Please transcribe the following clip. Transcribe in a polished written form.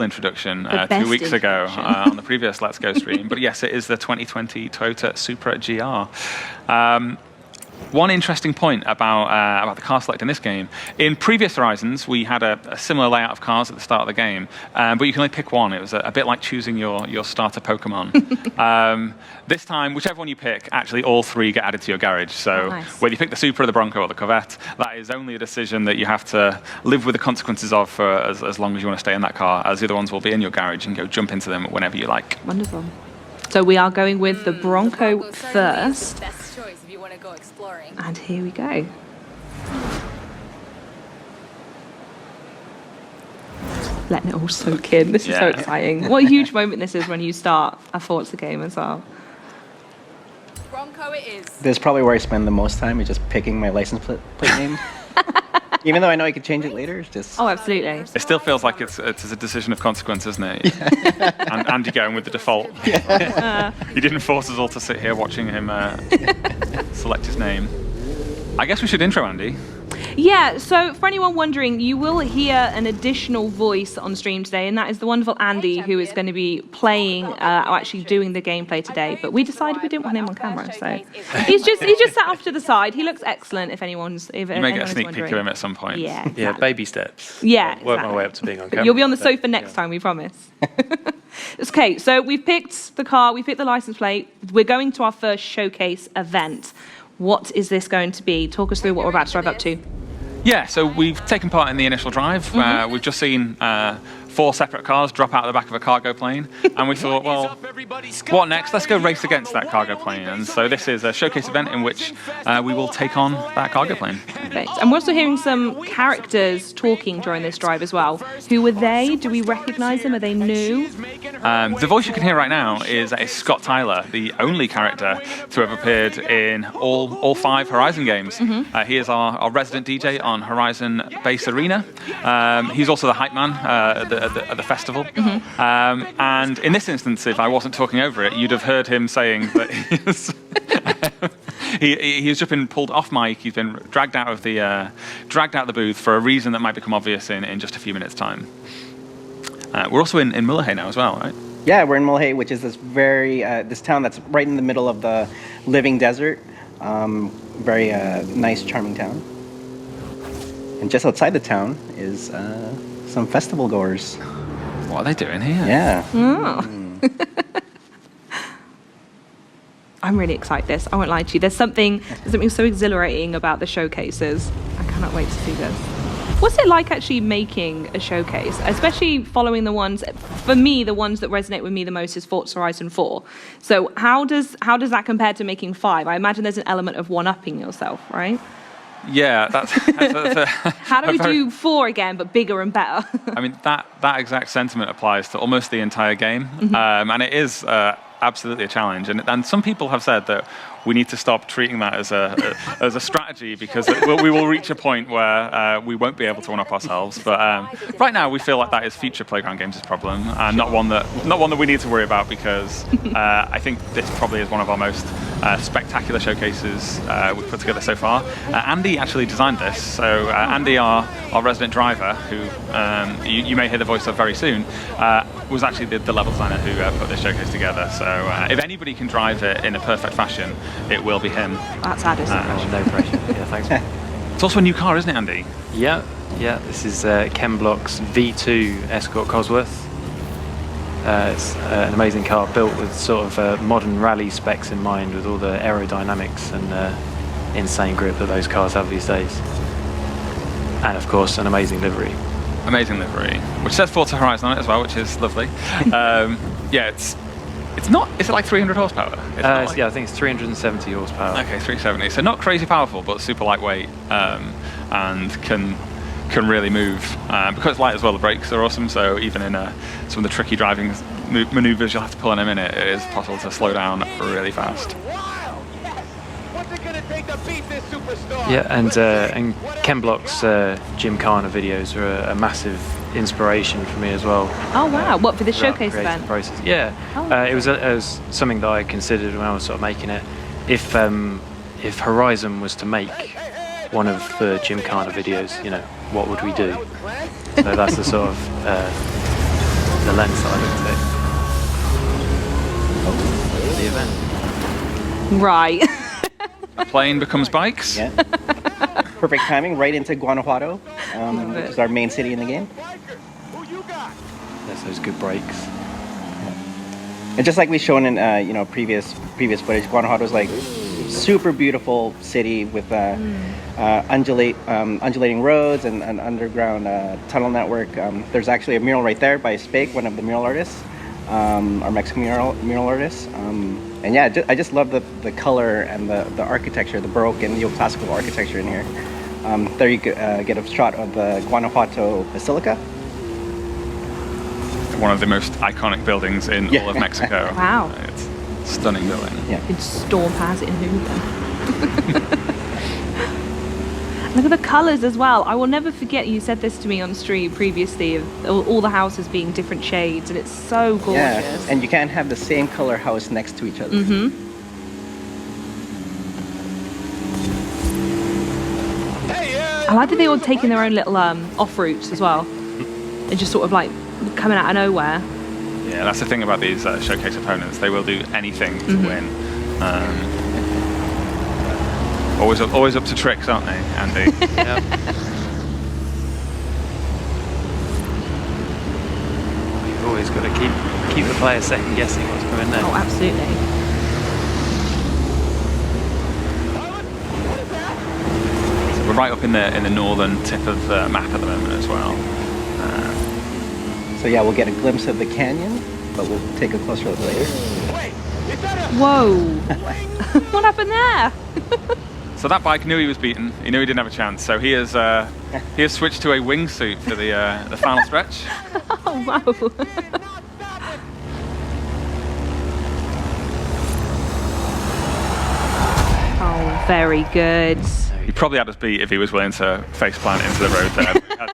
introduction 2 weeks ago on the previous Let's Go stream. But yes, it is the 2020 Toyota Supra GR. One interesting point about the car select in this game, in previous Horizons, we had a similar layout of cars at the start of the game, but you can only pick one. It was a bit like choosing your starter Pokemon. This time, whichever one you pick, actually all three get added to your garage. So whether you pick the Supra, the Bronco, or the Corvette, that is only a decision that you have to live with the consequences of for as long as you want to stay in that car, as the other ones will be in your garage and go jump into them whenever you like. Wonderful. So we are going with the Bronco first. Go exploring. And here we go. Letting it all soak in. This is so exciting. What a huge moment this is when you start a Forza game as well. Bronco it is. This is probably where I spend the most time, is just picking my license plate name. Even though I know I could change it later, it's just... Oh, absolutely. It still feels like it's a decision of consequence, isn't it? Yeah. and you're going with the default. Yeah. He didn't force us all to sit here watching him select his name. I guess we should intro Andy. Yeah, so for anyone wondering, you will hear an additional voice on stream today, and that is the wonderful Andy, who is going to be playing, or actually doing the gameplay today. But we decided we didn't want him on camera, so he's just sat off to the side. He looks excellent. If anyone's, you may get a sneak peek of him at some point. Yeah, exactly. Yeah, baby steps. Yeah, I'll work my way up to being on camera. You'll be on the sofa next time, we promise. Okay, so we've picked the car, we've picked the license plate. We're going to our first showcase event. What is this going to be? Talk us through what we're about to drive up to. Yeah, so we've taken part in the initial drive. We've just seen 4 separate cars drop out of the back of a cargo plane, and we thought, well, what next? Let's go race against that cargo plane. And so this is a showcase event in which we will take on that cargo plane. Perfect. And we're also hearing some characters talking during this drive as well. Who are they? Do we recognize them? Are they new? The voice you can hear right now is Scott Tyler, the only character to have appeared in all 5 Horizon games. He is our resident DJ on Horizon Base Arena. He's also the hype man at the festival. And in this instance, if I wasn't talking over it, you'd have heard him saying that he's just been pulled off mic. He's been dragged out of the booth for a reason that might become obvious in just a few minutes' time. We're also in Mullahay now as well, right? Yeah, we're in Mullahay, which is this town that's right in the middle of the living desert. Very nice, charming town. And just outside the town is some festival goers. What are they doing here? Yeah. Oh. I'm really excited. I won't lie to you. There's something so exhilarating about the showcases. I cannot wait to see this. What's it like actually making a showcase, especially following the ones, for me, the ones that resonate with me the most is Forza Horizon 4. So how does that compare to making 5? I imagine there's an element of one-upping yourself, right? Yeah, that's how do we do 4 again, but bigger and better? I mean, that exact sentiment applies to almost the entire game, and it is absolutely a challenge. And some people have said that we need to stop treating that as a strategy, because we will reach a point where we won't be able to one-up ourselves. But right now, we feel like that is future Playground Games' problem, and not one that we need to worry about, because I think this probably is one of our most spectacular showcases we've put together so far. Andy actually designed this, so Andy, our resident driver, who you may hear the voice of very soon, was actually the level designer who put this showcase together. So if anybody can drive it in a perfect fashion, it will be him. That's added some pressure. No pressure. Yeah, thanks. It's also a new car, isn't it, Andy? Yeah. This is Ken Block's V2 Escort Cosworth. It's an amazing car built with sort of modern rally specs in mind, with all the aerodynamics and insane grip that those cars have these days. And of course, an amazing livery. Amazing livery, which says Forza Horizon on it as well, which is lovely. Yeah, it's not. Is it like 300 horsepower? Yeah, I think it's 370 horsepower. Okay, 370. So not crazy powerful, but super lightweight, and can really move. Because it's light as well, the brakes are awesome. So even in some of the tricky driving maneuvers you'll have to pull in a minute, it is possible to slow down really fast. Yeah, and Ken Block's Gymkhana videos are a massive inspiration for me as well. Oh wow! What, for the showcase event? Process. Yeah, it was something that I considered when I was sort of making it. If Horizon was to make one of the Gymkhana videos, what would we do? So that's the sort of lens that I looked at. The event. Right. A plane becomes bikes. Yeah. Perfect timing, right into Guanajuato, Love which it. is our main city in the game. There's those good brakes. And just like we've shown in previous footage, Guanajuato is like super beautiful city with undulating roads and an underground tunnel network. There's actually a mural right there by Spake, one of the mural artists, our Mexican mural artists. And yeah, I just love the color and the architecture, the Baroque and neoclassical architecture in here. There you get a shot of the Guanajuato Basilica. One of the most iconic buildings in all of Mexico. Wow. It's a stunning building. Yeah. Could storm past it in Hoover. Look at the colours as well. I will never forget you said this to me on stream previously of all the houses being different shades, and it's so gorgeous. Yeah, and you can't have the same color house next to each other. I like that they all taking their own little off routes as well. They're just sort of like coming out of nowhere. Yeah, that's the thing about these showcase opponents. They will do anything to win. Always up to tricks, aren't they, Andy? Yeah. You've always got to keep the player second guessing what's coming next. Oh, absolutely. We're right up in the northern tip of the map at the moment as well. So yeah, we'll get a glimpse of the canyon, but we'll take a closer look later. Whoa. What happened there? So that bike knew he was beaten. He knew he didn't have a chance. So he has switched to a wingsuit for the final stretch. Oh, wow. Oh, very good. He probably had us beat if he was willing to face plant into the road there.